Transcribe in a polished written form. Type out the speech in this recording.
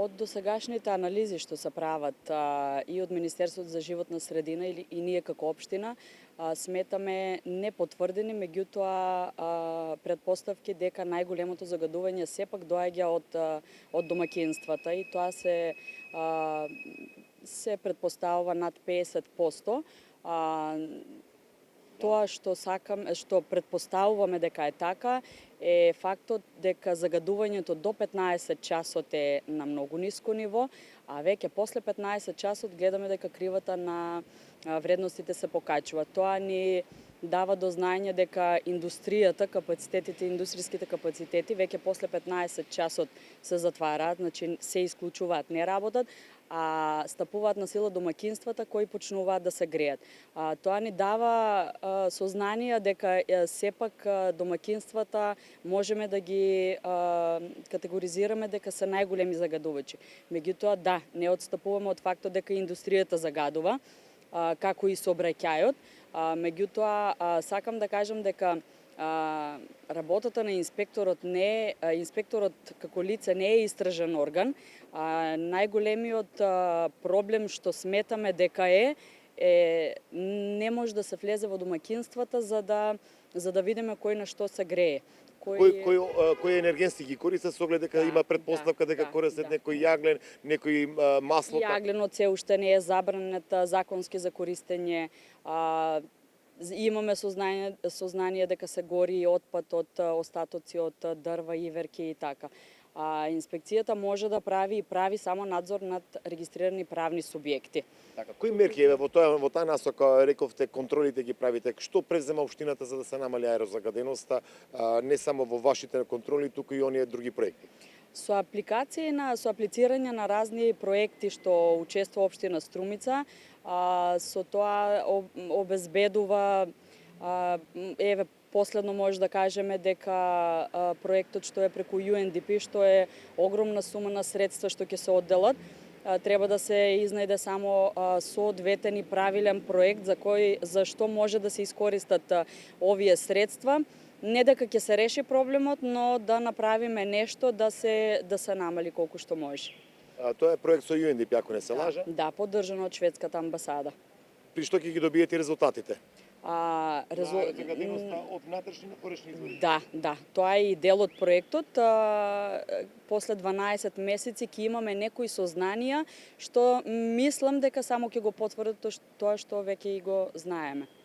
Од досегашните анализи што се прават и од Министерството за животна средина и ние како општина, сметаме непотврдени, меѓутоа предпоставки дека најголемото загадување сепак доаѓа од домаќинствата и тоа се предпоставува над 50%. Тоа што предпоставуваме дека е така е фактот дека загадувањето до 15 часот е на многу ниско ниво, а веќе после 15 часот гледаме дека кривата на вредностите се покачува. Тоа ни дава до знаење дека индустријата, индустриските капацитети веќе после 15 часот се затвараат, значи се исклучуваат, не работат, а стапуваат на сила домаќинствата кои почнуваат да се греат. Тоа ни дава сознание дека сепак домаќинствата можеме да ги категоризираме дека се најголеми загадувачи. Меѓутоа, да, не отстапуваме од фактот дека индустријата загадува, како и сообраќајот. Меѓутоа, сакам да кажам дека работата на инспекторот како лице не е истражен орган. Најголемиот проблем што сметаме дека не може да се влезе во домаќинствата за да видиме кој на што се грее. Кои енергенски ги користат со оглед дека има предпоставка дека користат некој јаглен, некој масло? Јагленот се уште не е забранет законски за користење. Имаме сознание дека се гори отпад од остатоци од дрва, иверки и така. Инспекцијата може да прави само надзор над регистрирани правни субјекти. Така, кои мерки во таа насока рековте контролите ги правите? Што презема општината за да се намали аерозагаденоста, не само во вашите контроли, туку и оние други проекти? Со аплицирање на разни проекти што учествува општина Струмица, со тоа обезбедува последно може да кажеме дека проектот што е преку UNDP, што е огромна сума на средства што ќе се одделат, треба да се изнајде само соодветен и правилен проект за што може да се искористат овие средства. Не дека ќе се реши проблемот, но да направиме нешто да се намали колку што може. Тоа е проект со UNDP, ако не се лаже? Да, поддржано од шведската амбасада. При што ќе ги добиете резултатите? Загаденоста од внатрешни на порешни извори? Да, тоа е и дел од проектот. После 12 месеци ќе имаме некои сознанија што мислам дека само ќе го потврдат тоа што веќе и го знаеме.